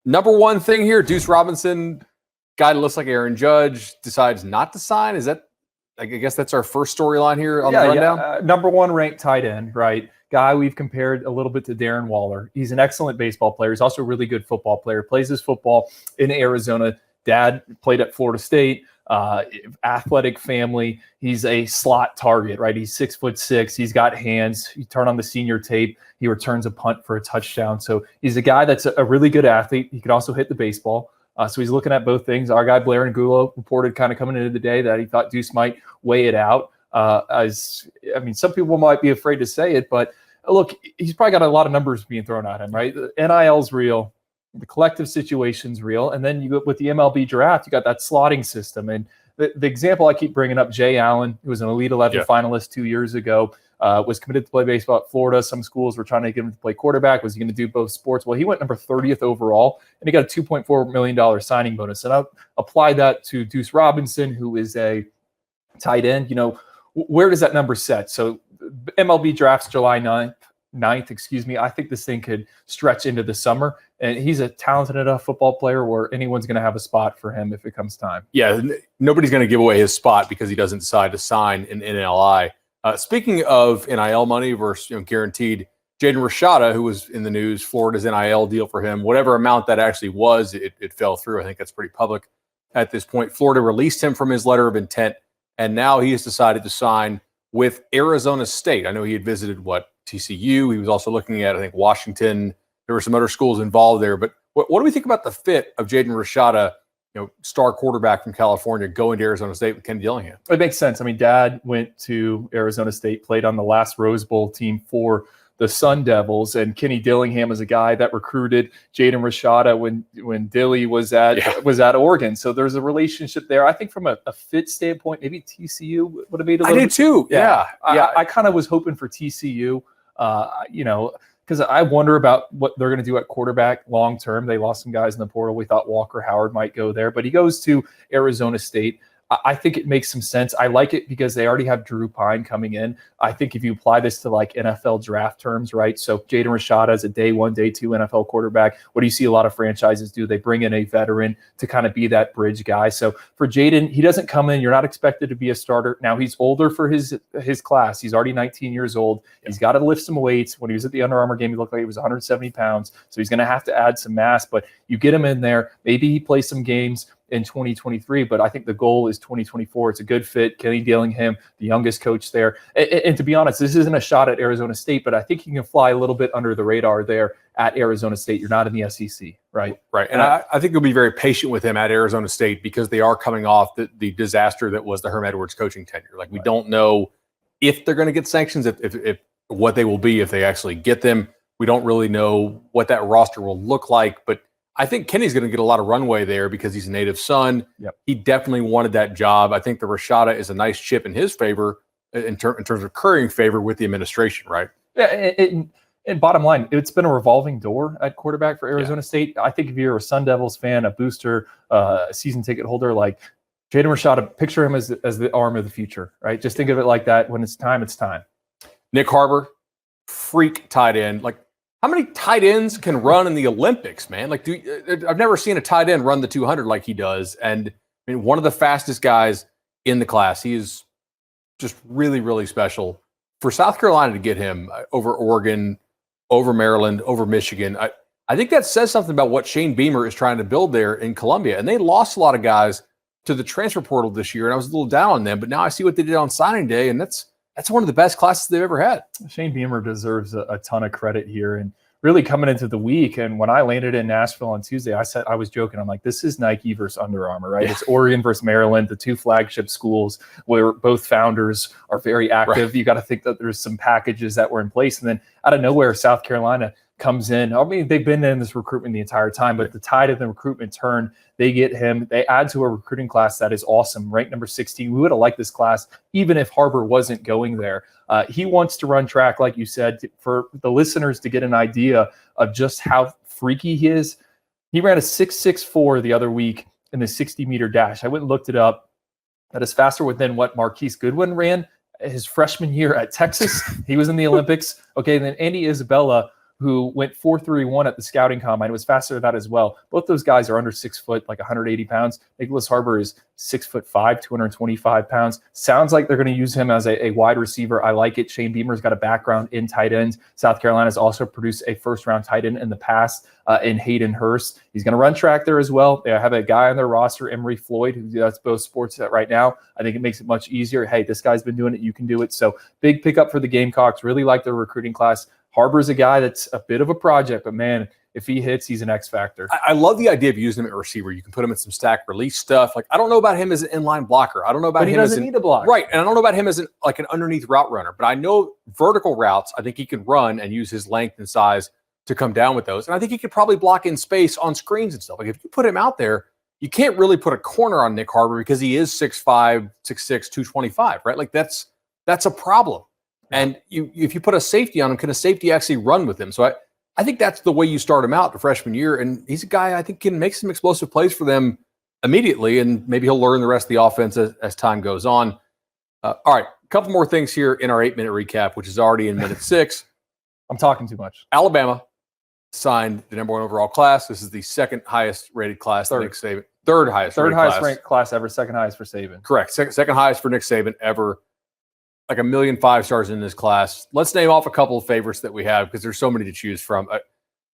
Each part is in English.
Number one thing here, Deuce Robinson, guy that looks like Aaron Judge, decides not to sign. Is that, I guess that's our first storyline here on the rundown? Yeah. Number one ranked tight end, right? Guy we've compared a little bit to Darren Waller. He's an excellent baseball player. He's also a really good football player. Plays his football in Arizona. Dad played at Florida State. Athletic family. He's a slot target, right? He's 6'6". He's got hands. You turn on the senior tape, he returns a punt for a touchdown. So he's a guy that's a really good athlete. He can also hit the baseball. So he's looking at both things. Our guy Blair Angulo reported kind of coming into the day that he thought Deuce might weigh it out. Some people might be afraid to say it, but look, he's probably got a lot of numbers being thrown at him, right? The NIL's real. The collective situation's real. And then you go with the MLB draft, you got that slotting system. And the example I keep bringing up, Jay Allen, who was an Elite 11 finalist 2 years ago, was committed to play baseball at Florida. Some schools were trying to get him to play quarterback. Was he going to do both sports? Well, he went number 30th overall, and he got a $2.4 million signing bonus. And I'll apply that to Deuce Robinson, who is a tight end. Where does that number set? So MLB drafts July 9th. I think this thing could stretch into the summer, and he's a talented enough football player where anyone's going to have a spot for him if it comes time. Yeah, nobody's going to give away his spot because he doesn't decide to sign an NLI. Speaking of NIL money versus guaranteed, Jaden Rashada, who was in the news, Florida's NIL deal for him, whatever amount that actually was, it fell through. I think that's pretty public at this point. Florida released him from his letter of intent, and now he has decided to sign with Arizona State. I know he had visited, TCU. He was also looking at, I think, Washington. There were some other schools involved there. But what do we think about the fit of Jaden Rashada, star quarterback from California, going to Arizona State with Kenny Dillingham? It makes sense. Dad went to Arizona State, played on the last Rose Bowl team for the Sun Devils, and Kenny Dillingham is a guy that recruited Jaden Rashada when Dilly was at Oregon. So there's a relationship there. I think from a fit standpoint, maybe TCU would have made a little. I did too. Yeah. I kind of was hoping for TCU. Because I wonder about what they're going to do at quarterback long term. They lost some guys in the portal. We thought Walker Howard might go there, but he goes to Arizona State. I think it makes some sense. I like it because they already have Drew Pine coming in. I think if you apply this to like NFL draft terms, right? So Jaden Rashada is a day 1, day 2 NFL quarterback. What do you see a lot of franchises do? They bring in a veteran to kind of be that bridge guy. So for Jaden, he doesn't come in. You're not expected to be a starter. Now he's older for his class. He's already 19 years old. He's got to lift some weights. When he was at the Under Armour game, he looked like he was 170 pounds. So he's going to have to add some mass, but you get him in there. Maybe he plays some games in 2023, but I think the goal is 2024. It's a good fit. Kenny Dillingham, the youngest coach there. And to be honest, this isn't a shot at Arizona State, but I think you can fly a little bit under the radar there at Arizona State. You're not in the SEC, right? Right. And I think they'll be very patient with him at Arizona State because they are coming off the disaster that was the Herm Edwards coaching tenure. Like, we don't know if they're going to get sanctions, if what they will be if they actually get them. We don't really know what that roster will look like, but I think Kenny's going to get a lot of runway there because he's a native son. Yep. He definitely wanted that job. I think the Rashada is a nice chip in his favor in terms of currying favor with the administration, right? Yeah, and bottom line, it's been a revolving door at quarterback for Arizona State. I think if you're a Sun Devils fan, a booster, a season ticket holder, like Jaden Rashada, picture him as the arm of the future, right? Just think of it like that. When it's time, it's time. Nick Harbor, freak tight end. Like, how many tight ends can run in the Olympics, man? Like, I've never seen a tight end run the 200 like he does. And one of the fastest guys in the class. He is just really, really special. For South Carolina to get him over Oregon, over Maryland, over Michigan, I think that says something about what Shane Beamer is trying to build there in Columbia. And they lost a lot of guys to the transfer portal this year, and I was a little down on them. But now I see what they did on signing day, and that's one of the best classes they've ever had. Shane Beamer deserves a ton of credit here. And really coming into the week, and when I landed in Nashville on Tuesday, I was joking. I'm like, this is Nike versus Under Armour, right? Yeah. It's Oregon versus Maryland, the two flagship schools where both founders are very active. Right. You got to think that there's some packages that were in place. And then out of nowhere, South Carolina comes in. I mean, they've been in this recruitment the entire time, but the tide of the recruitment turned. They get him. They add to a recruiting class that is awesome. Ranked number 16. We would have liked this class even if Harbor wasn't going there. He wants to run track, like you said, for the listeners to get an idea of just how freaky he is. He ran a 6.64 the other week in the 60-meter dash. I went and looked it up. That is faster than what Marquise Goodwin ran his freshman year at Texas. He was in the Olympics. Okay, and then Andy Isabella who went 4.31 at the scouting combine. It was faster than that as well. Both those guys are under 6 foot, like 180 pounds. Nicholas Harbor is 6'5", 225 pounds. Sounds like they're going to use him as a wide receiver. I like it. Shane Beamer's got a background in tight ends. South Carolina's also produced a first-round tight end in the past in Hayden Hurst. He's going to run track there as well. They have a guy on their roster, Emory Floyd, who does both sports right now. I think it makes it much easier. Hey, this guy's been doing it. You can do it. So big pickup for the Gamecocks. Really like their recruiting class. Harbor's a guy that's a bit of a project, but man, if he hits, he's an X factor. I love the idea of using him at receiver. You can put him in some stack release stuff. Like, I don't know about him as an inline blocker. I don't know about him as he doesn't need a block. Right. And I don't know about him as an underneath route runner, but I know vertical routes, I think he can run and use his length and size to come down with those. And I think he could probably block in space on screens and stuff. Like, if you put him out there, you can't really put a corner on Nick Harbor because he is 6'5", 6'6", 225, right? Like, that's a problem. And if you put a safety on him, can a safety actually run with him? So I think that's the way you start him out the freshman year. And he's a guy I think can make some explosive plays for them immediately, and maybe he'll learn the rest of the offense as time goes on. All right, a couple more things here in our 8-minute recap, which is already in minute 6. I'm talking too much. Alabama signed the #1 overall class. This is the second highest rated class. Nick Saban. Third highest ranked class ever. Second highest for Saban. Correct. Second highest for Nick Saban ever. Like 1 million 5-stars in this class. Let's name off a couple of favorites that we have because there's so many to choose from.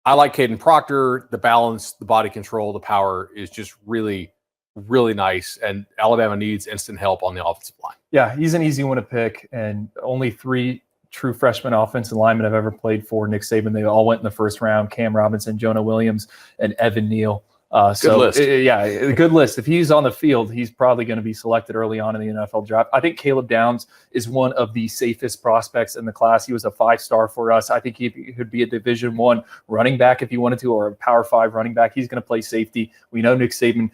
I like Caden Proctor. The balance, the body control, the power is just really, really nice. And Alabama needs instant help on the offensive line. Yeah, he's an easy one to pick. And only 3 true freshman offensive linemen have ever played for Nick Saban. They all went in the first round: Cam Robinson, Jonah Williams, and Evan Neal. Good list. A good list. If he's on the field, he's probably going to be selected early on in the NFL draft. I think Caleb Downs is one of the safest prospects in the class. He was a 5-star for us. I think he could be a Division I running back if he wanted to, or a Power 5 running back. He's going to play safety. We know Nick Saban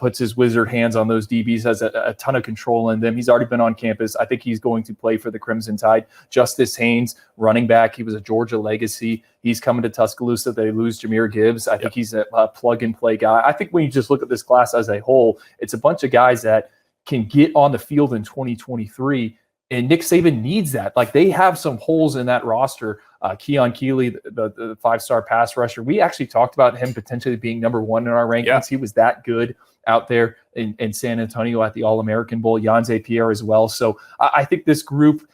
puts his wizard hands on those DBs, has a ton of control in them. He's already been on campus. I think he's going to play for the Crimson Tide. Justice Haynes, running back. He was a Georgia legacy. He's coming to Tuscaloosa. They lose Jahmyr Gibbs. I think he's a plug-and-play guy. I think when you just look at this class as a whole, it's a bunch of guys that can get on the field in 2023, and Nick Saban needs that. Like, they have some holes in that roster. Keon Keeley, the 5-star pass rusher, we actually talked about him potentially being #1 in our rankings. Yeah. He was that good out there in San Antonio at the All-American Bowl. Yanze Pierre as well. So I think this group,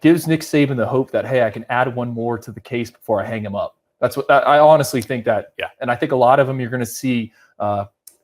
gives Nick Saban the hope that, hey, I can add one more to the case before I hang him up. That's what I honestly think that. Yeah. And I think a lot of them you're going to see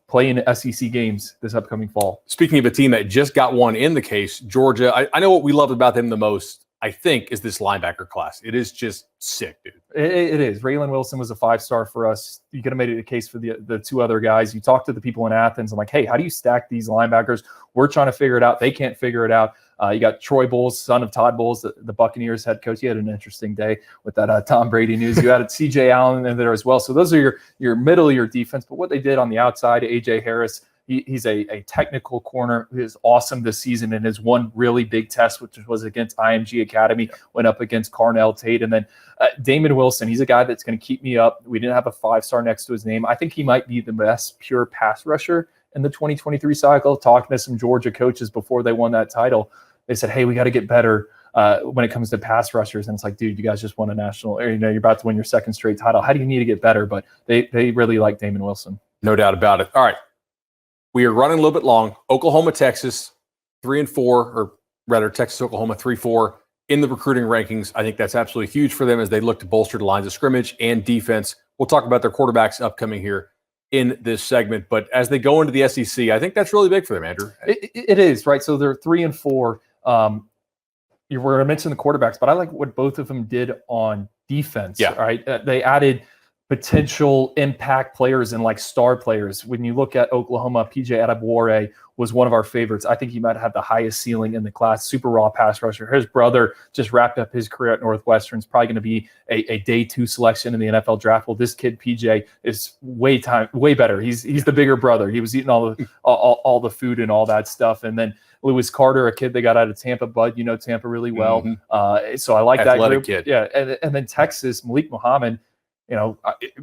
play in the SEC games this upcoming fall. Speaking of a team that just got one in the case, Georgia, I know what we loved about them the most, I think, is this linebacker class. It is just sick, dude. It is. Raylan Wilson was a 5-star for us. You could have made it a case for the 2 other guys. You talk to the people in Athens. I'm like, hey, how do you stack these linebackers? We're trying to figure it out. They can't figure it out. You got Troy Bowles, son of Todd Bowles, the Buccaneers head coach. He had an interesting day with that Tom Brady news. You had C.J. Allen in there as well. So those are your middle of your defense. But what they did on the outside, A.J. Harris, he's a technical corner who is awesome this season, and his one really big test, which was against IMG Academy, went up against Carnell Tate. And then Damon Wilson, he's a guy that's going to keep me up. We didn't have a 5-star next to his name. I think he might be the best pure pass rusher in the 2023 cycle. Talking to some Georgia coaches before they won that title, they said, hey, we got to get better when it comes to pass rushers. And it's like, dude, you guys just won a national, or, you're about to win your 2nd straight title. How do you need to get better? But they really like Damon Wilson. No doubt about it. All right. We are running a little bit long. Oklahoma, Texas, 3-4, or rather Texas, Oklahoma, 3-4 in the recruiting rankings. I think that's absolutely huge for them as they look to bolster the lines of scrimmage and defense. We'll talk about their quarterbacks upcoming here in this segment. But as they go into the SEC, I think that's really big for them, Andrew. It is, right? So they're 3-4. You were going to mention the quarterbacks, but I like what both of them did on defense. Yeah. Right. They added potential impact players and like star players. When you look at Oklahoma, PJ Adebawore was one of our favorites. I think he might have the highest ceiling in the class. Super raw pass rusher. His brother just wrapped up his career at Northwestern. Is probably going to be a day 2 selection in the NFL draft. Well, this kid PJ is way better. He's the bigger brother. He was eating all the food and all that stuff. And then Lewis Carter, a kid they got out of Tampa. Bud, you know Tampa really well. Mm-hmm. So I like Athletic that group. Kid. Yeah, and then Texas, Malik Muhammad.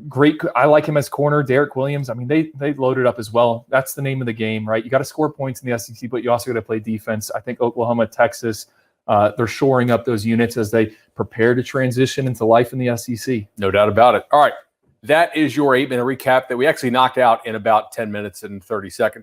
Great. I like him as corner. Derek Williams. I mean, they loaded up as well. That's the name of the game, right? You got to score points in the SEC, but you also got to play defense. I think Oklahoma, Texas, they're shoring up those units as they prepare to transition into life in the SEC. No doubt about it. All right. That is your 8-minute recap that we actually knocked out in about 10 minutes and 30 seconds.